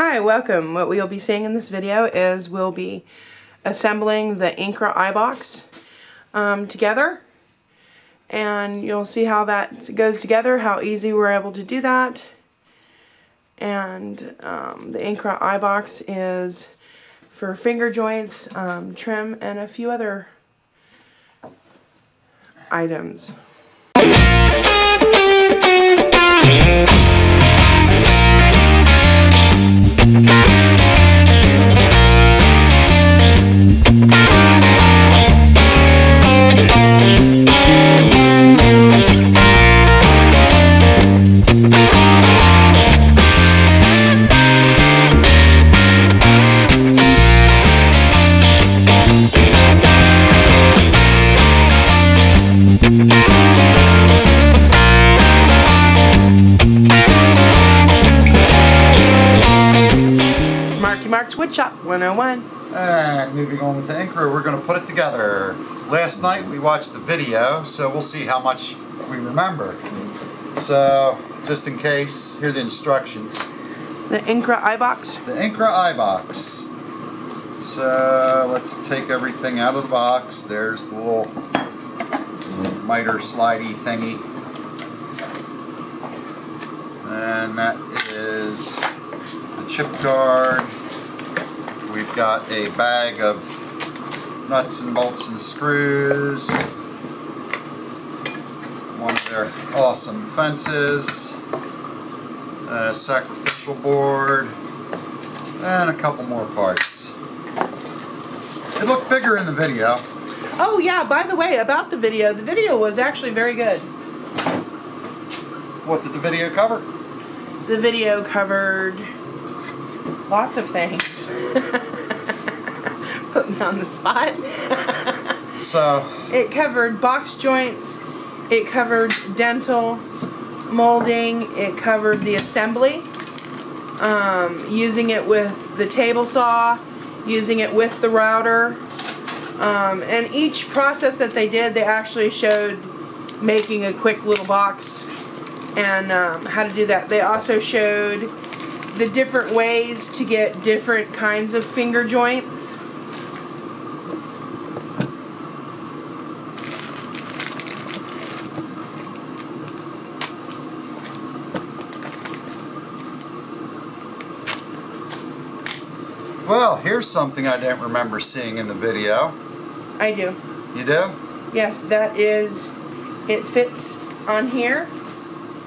Hi, welcome. What we'll be seeing in this video is we'll be assembling the Incra iBox together, and you'll see how that goes together, how easy we're able to do that. And the Incra iBox is for finger joints, trim, and a few other items. Mark's Woodshop 101. And moving on with the Incra, we're going to put it together. Last night we watched the video, so we'll see how much we remember. So, just in case, here are the instructions. The Incra iBox. The Incra iBox. So, let's take everything out of the box. There's the little miter slidey thingy. And that is the chip guard. We've got a bag of nuts and bolts and screws, one of their awesome fences, a sacrificial board, and a couple more parts. It looked bigger in the video. Oh yeah, by the way, about the video was actually very good. What did the video cover? The video covered lots of things. Put me on the spot. So it covered box joints, it covered dental molding, it covered the assembly, using it with the table saw, using it with the router, and each process that they did, they actually showed making a quick little box and how to do that. They also showed the different ways to get different kinds of finger joints. well, here's something I didn't remember seeing in the video. I do. You do? Yes, that is, it fits on here.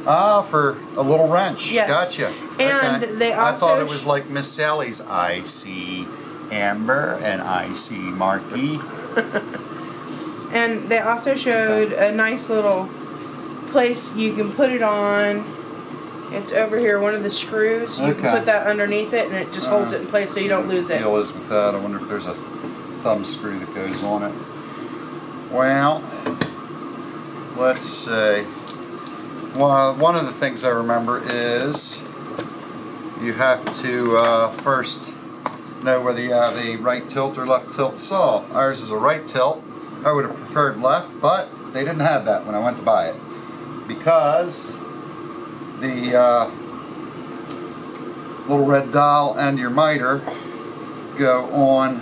Ah, for a little wrench. Yes. Gotcha. And okay. they also... I thought it was like Miss Sally's. I see Amber and I see Marky. And they also showed a nice little place you can put it on. It's over here, one of the screws. You can put that underneath it and it just holds it in place so you don't lose it. The deal is with that, I wonder if there's a thumb screw that goes on it. Well, let's see. Well, one of the things I remember is you have to first know whether you have a right tilt or left tilt saw. Ours is a right tilt. I would have preferred left, but they didn't have that when I went to buy it because the little red dial and your miter go on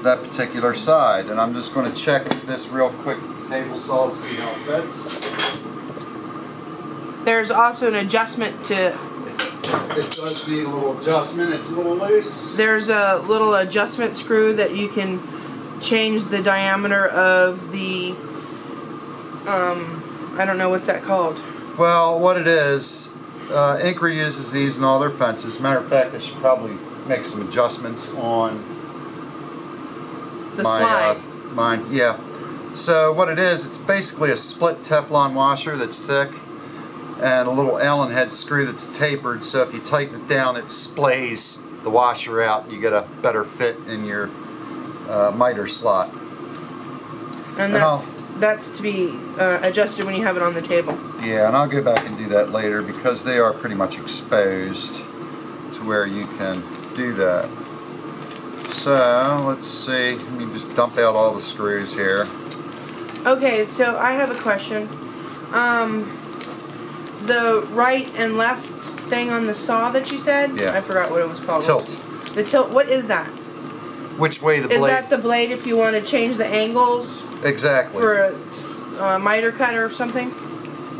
that particular side. And I'm just going to check this real quick table saw to see how it fits. There's also an adjustment to... It does need a little adjustment. It's a little loose. There's a little adjustment screw that you can change the diameter of the... I don't know what's that called. Well, what it is, Incra uses these in all their fences. Matter of fact, I should probably make some adjustments on the slide. Mine. Yeah. So what it is, it's basically a split Teflon washer that's thick and a little Allen head screw that's tapered. So if you tighten it down, it splays the washer out, and you get a better fit in your miter slot. And that's to be adjusted when you have it on the table. Yeah, and I'll go back and do that later because they are pretty much exposed to where you can do that. So, let's see. Let me just dump out all the screws here. Okay, so I have a question. The right and left thing on the saw that you said? Yeah. I forgot what it was called. Tilt. The tilt. What is that? Which way the blade? Is that the blade if you want to change the angles? Exactly. For a miter cut or something?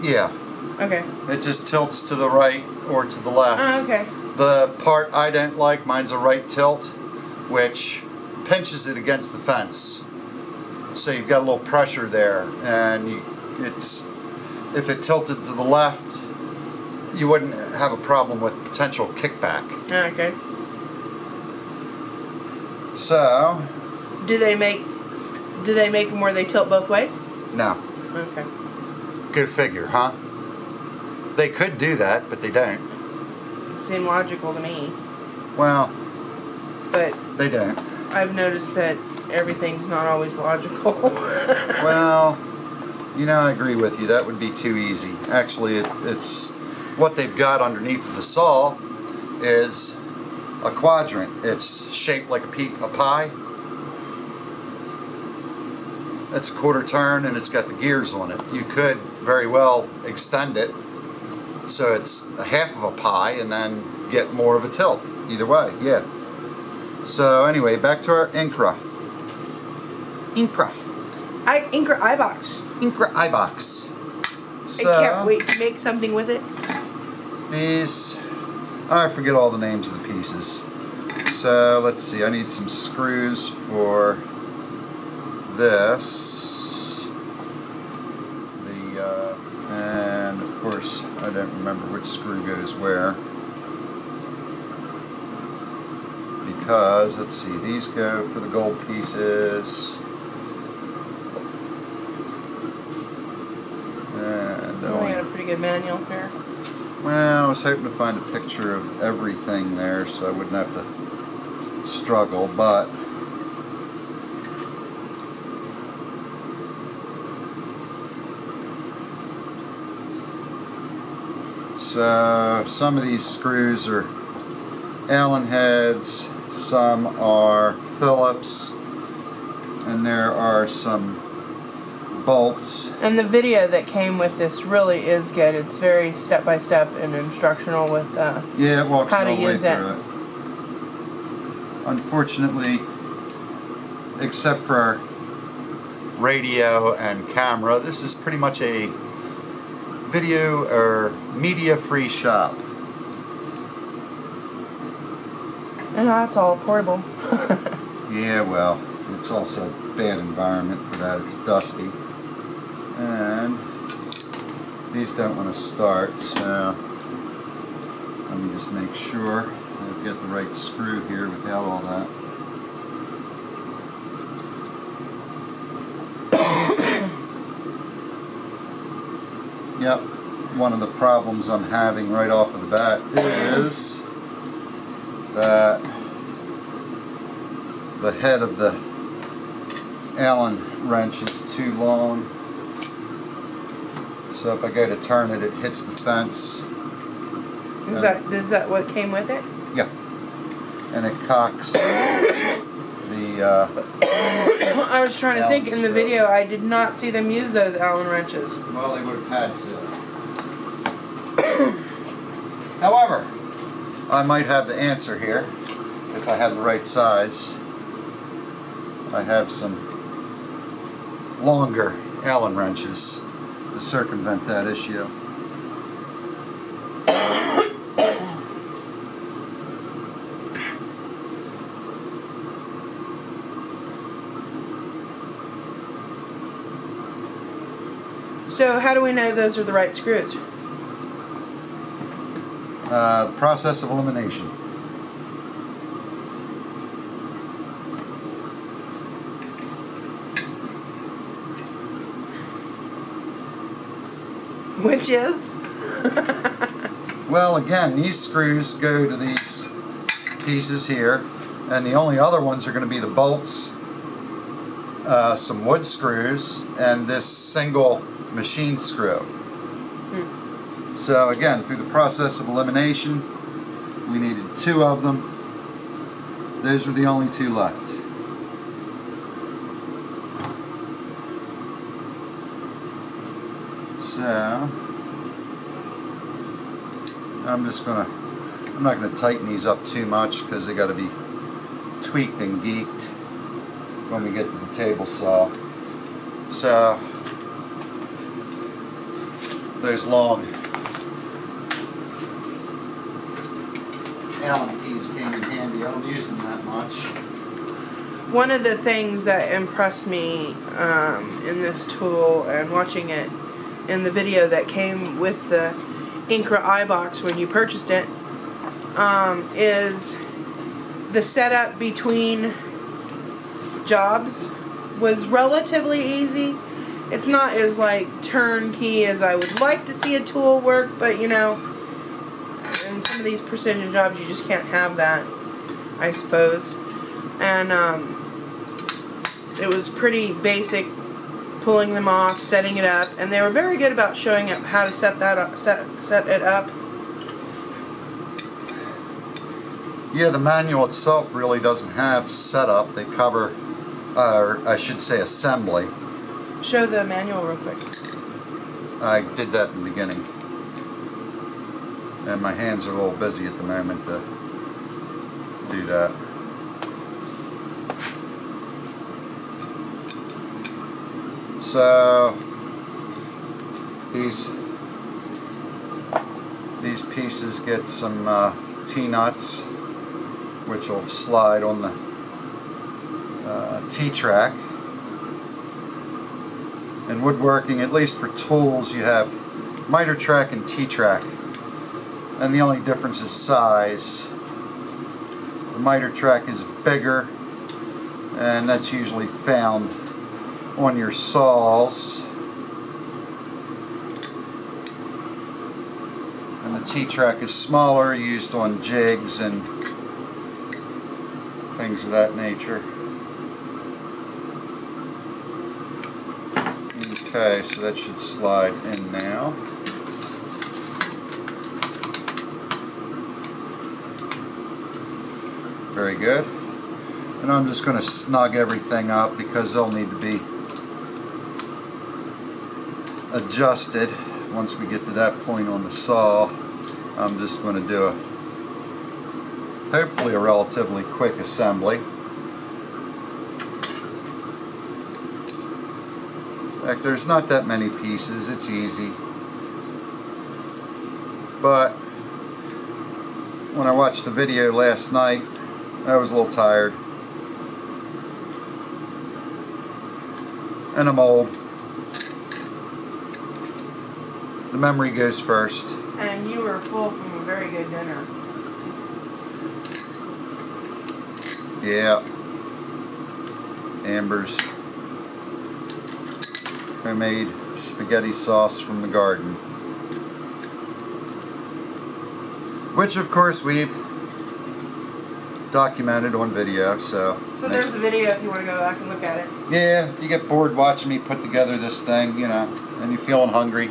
Yeah. Okay. It just tilts to the right or to the left. Okay. The part I don't like, mine's a right tilt, which pinches it against the fence. So you've got a little pressure there, and if it tilted to the left, you wouldn't have a problem with potential kickback. Okay. So, do they make them where they tilt both ways? No. Okay. Go figure, huh? They could do that, but they don't. Seem logical to me. Well, but they don't. I've noticed that everything's not always logical. Well, you know, I agree with you. That would be too easy. Actually, it's what they've got underneath the saw is a quadrant. It's shaped like a pie. It's a quarter turn and it's got the gears on it. You could very well extend it so it's a half of a pie and then get more of a tilt. Either way, yeah. So anyway, back to our Incra. Incra iBox. Incra iBox. So, I can't wait to make something with it. These, I forget all the names of the pieces. So let's see, I need some screws for this. And of course, I don't remember which screw goes where. Because, let's see, these go for the gold pieces. And we got a pretty good manual here. Well, I was hoping to find a picture of everything there so I wouldn't have to struggle, but so some of these screws are Allen heads, some are Phillips, and there are some bolts. And the video that came with this really is good. It's very step-by-step and instructional with yeah, it walks how all to the way use through it. Unfortunately, except for our radio and camera, this is pretty much a video or media-free shop. And that's all portable. Yeah, well, it's also a bad environment for that. It's dusty. And these don't want to start, so let me just make sure I've got the right screw here without all that. Yep, one of the problems I'm having right off of the bat is that the head of the Allen wrench is too long. So if I go to turn it, it hits the fence. Is that what came with it? Yeah. And it cocks the I was trying to think in the video, I did not see them use those Allen wrenches. well, they would have had to. However, I might have the answer here if I have the right size. I have some longer Allen wrenches to circumvent that issue. So how do we know those are the right screws? The process of elimination. Which is? Well, again, these screws go to these pieces here, and the only other ones are going to be the bolts, some wood screws, and this single machine screw. So again, through the process of elimination, we needed 2 of them. Those were the only 2 left. So I'm not gonna tighten these up too much because they got to be tweaked and geeked when we get to the table saw. So those long Allen keys came in handy. I don't use them that much. One of the things that impressed me in this tool, and watching it in the video that came with the Incra iBox when you purchased it, is the setup between jobs was relatively easy. It's not as like turnkey as I would like to see a tool work, but you know, in some of these precision jobs you just can't have that, I suppose. And it was pretty basic, pulling them off, setting it up, and they were very good about showing up how to set that up, set it up. Yeah, the manual itself really doesn't have setup. They cover, or I should say, assembly. Show the manual real quick. I did that in the beginning, and my hands are a little busy at the moment to do that. So these pieces get some T-nuts, which will slide on the T-track. In woodworking, at least for tools, you have miter track and T-track, and the only difference is size. The miter track is bigger, and that's usually found on your saws, and the T-track is smaller, used on jigs and things of that nature. Okay, so that should slide in now. Very good. And I'm just going to snug everything up because they'll need to be adjusted once we get to that point on the saw. I'm just going to do hopefully a relatively quick assembly. In fact, there's not that many pieces, it's easy. But when I watched the video last night, I was a little tired. And I'm old. The memory goes first. And you were full from a very good dinner. Yeah. Amber's homemade spaghetti sauce from the garden. Which of course we've documented on video, so there's a video if you want to go back and look at it. Yeah, if you get bored watching me put together this thing, you know, and you're feeling hungry,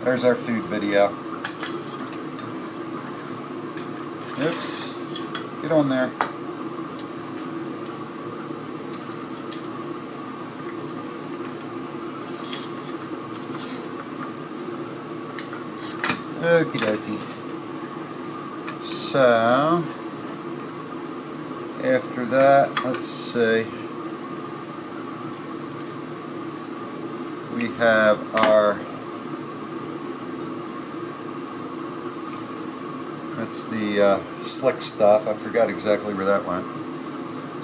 there's our food video. Oops. Get on there. Okie dokie. So, after that, let's see. We have our, that's the slick stuff. I forgot exactly where that went.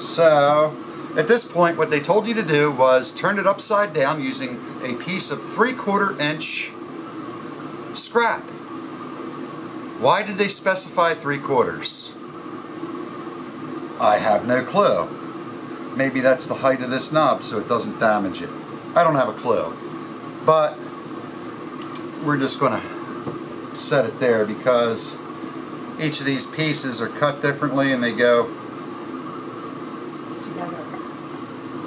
So, at this point, what they told you to do was turn it upside down using a piece of 3/4 inch scrap. Why did they specify 3/4? I have no clue. Maybe that's the height of this knob so it doesn't damage it. I don't have a clue. But we're just going to set it there because each of these pieces are cut differently and they go Together.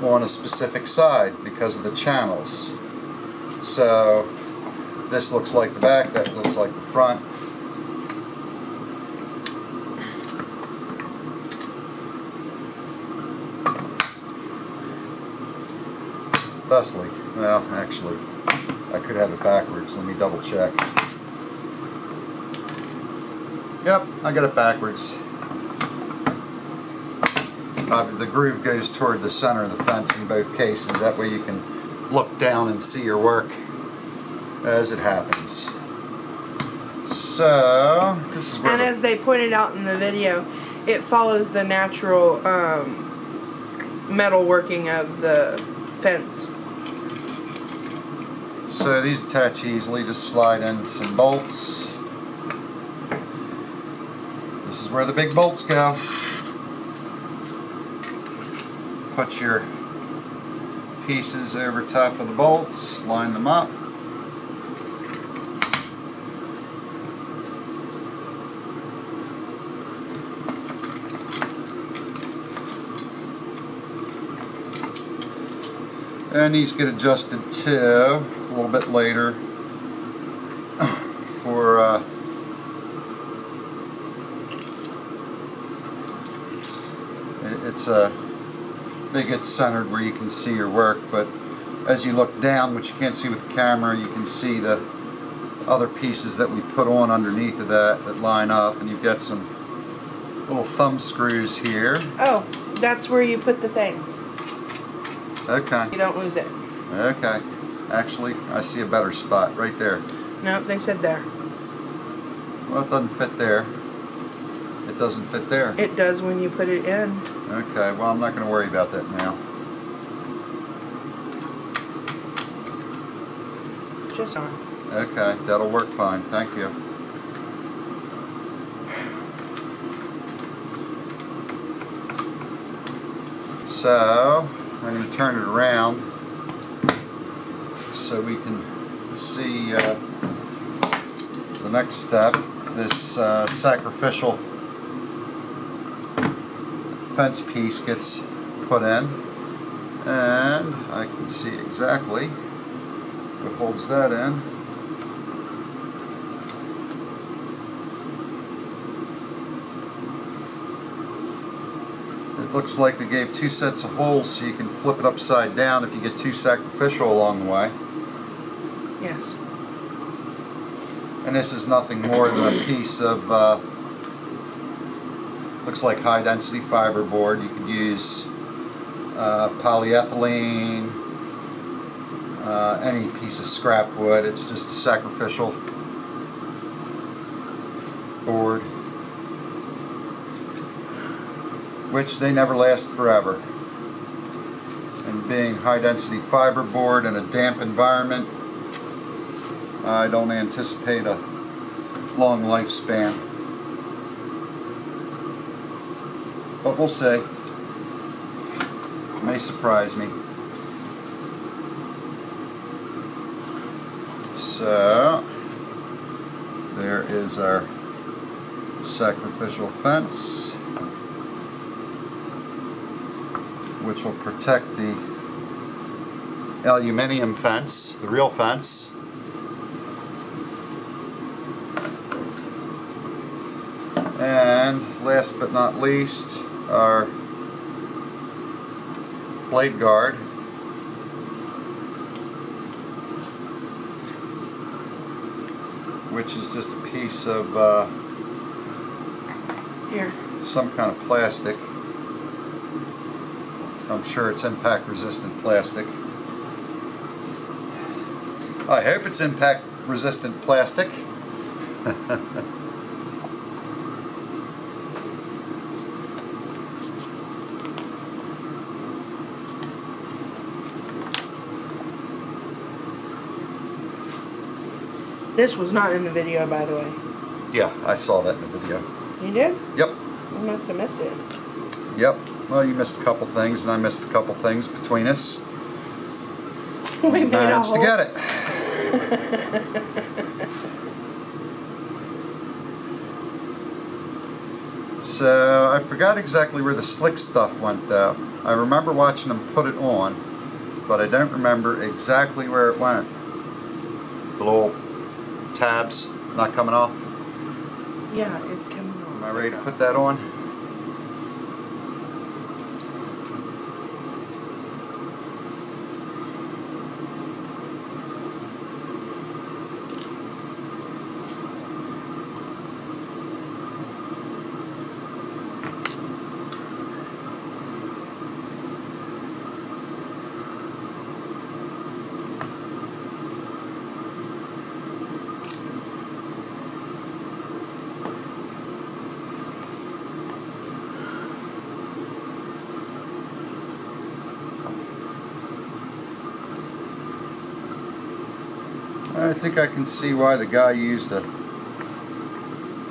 on a specific side because of the channels. So this looks like the back, that looks like the front. Thusly, well, actually, I could have it backwards. Let me double check. Yep, I got it backwards. The groove goes toward the center of the fence in both cases. That way you can look down and see your work as it happens. So, this is where... And as they pointed out in the video, it follows the natural metal working of the fence. So these attach easily, just slide in some bolts. This is where the big bolts go. Put your pieces over top of the bolts, line them up. And these get adjusted too a little bit later for they get centered where you can see your work, but as you look down, which you can't see with the camera, you can see the other pieces that we put on underneath of that line up, and you've got some little thumb screws here. Oh, that's where you put the thing. Okay. You don't lose it. Okay. Actually, I see a better spot right there. Nope, they said there. Well, it doesn't fit there. It doesn't fit there. It does when you put it in. Okay, well, I'm not going to worry about that now. Just on. Okay, that'll work fine. Thank you. So, I'm going to turn it around so we can see the next step. This sacrificial fence piece gets put in, and I can see exactly what holds that in. It looks like they gave two sets of holes so you can flip it upside down if you get too sacrificial along the way. Yes. And this is nothing more than a piece of looks like high density fiberboard. You could use polyethylene, any piece of scrap wood. It's just a sacrificial board, which they never last forever. And being high density fiberboard in a damp environment, I don't anticipate a long lifespan. But we'll see. May surprise me. So, there is our sacrificial fence, which will protect the aluminum fence, the real fence. And last but not least, our blade guard, which is just a piece of Here. some kind of plastic. I'm sure it's impact resistant plastic. I hope it's impact resistant plastic. This was not in the video, by the way. Yeah, I saw that in the video. You did? Yep. I must have missed it. Yep. Well, you missed a couple things, and I missed a couple things between us. We made Managed to get it. So I forgot exactly where the slick stuff went, though. I remember watching them put it on, but I don't remember exactly where it went. The little tabs not coming off. Yeah, it's coming on. Am I ready to put that on? I think I can see why the guy used a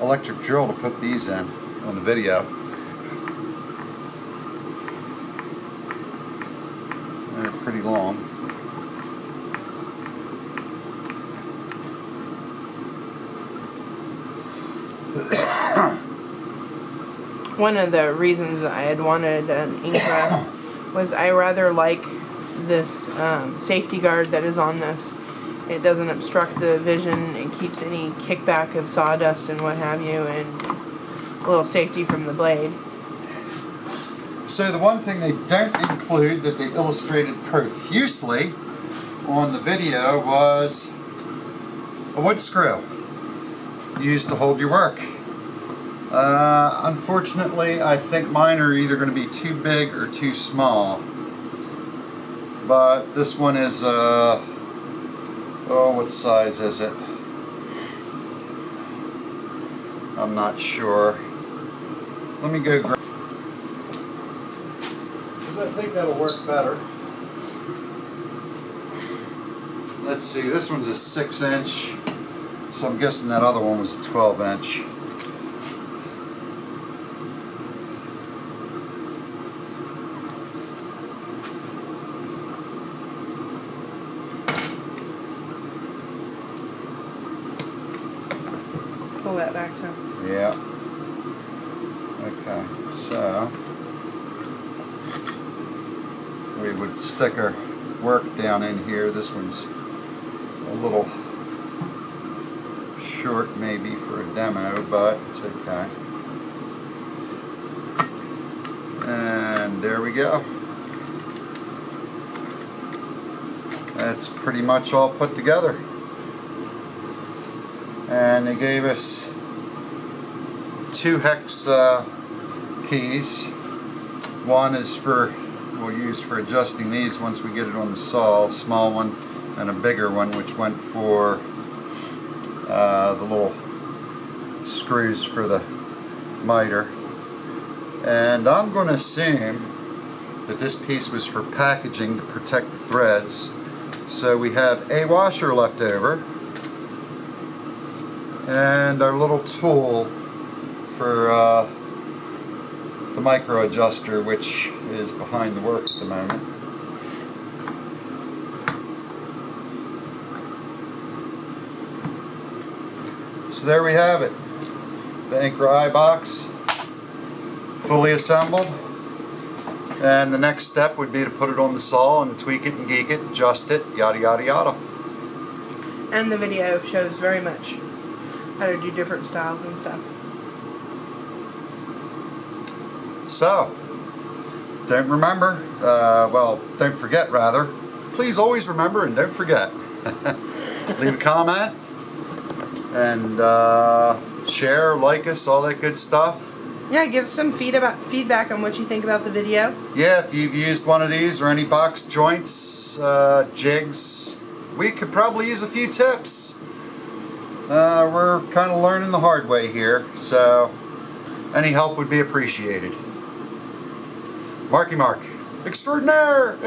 electric drill to put these in on the video. They're pretty long. One of the reasons I had wanted an Incra was I rather like this safety guard that is on this. It doesn't obstruct the vision. It keeps any kickback of sawdust and what have you, and a little safety from the blade. So the one thing they don't include that they illustrated profusely on the video was a wood screw used to hold your work. Unfortunately, I think mine are either going to be too big or too small. But this one is, oh, what size is it? I'm not sure. Let me go grab, because I think that'll work better. Let's see, this one's a 6-inch, so I'm guessing that other one was a 12-inch. Pull that back some. Yeah. Okay, so we would stick our work down in here. This one's a little short maybe for a demo, but it's okay. And there we go. That's pretty much all put together. And they gave us 2 hex keys. One is we'll use for adjusting these once we get it on the saw, a small one and a bigger one, which went for the little screws for the miter. And I'm going to assume that this piece was for packaging to protect the threads. So we have a washer left over and our little tool for the micro adjuster, which is behind the work at the moment. So there we have it, the Incra iBox fully assembled, and the next step would be to put it on the saw and tweak it and geek it, adjust it, yada yada yada. And the video shows very much how to do different styles and stuff. So, don't forget rather. Please always remember and don't forget. Leave a comment and share, like us, all that good stuff. Yeah, give some feedback on what you think about the video. Yeah, if you've used one of these or any box joints, jigs, we could probably use a few tips. We're kind of learning the hard way here, so any help would be appreciated. Marky Mark, extraordinaire!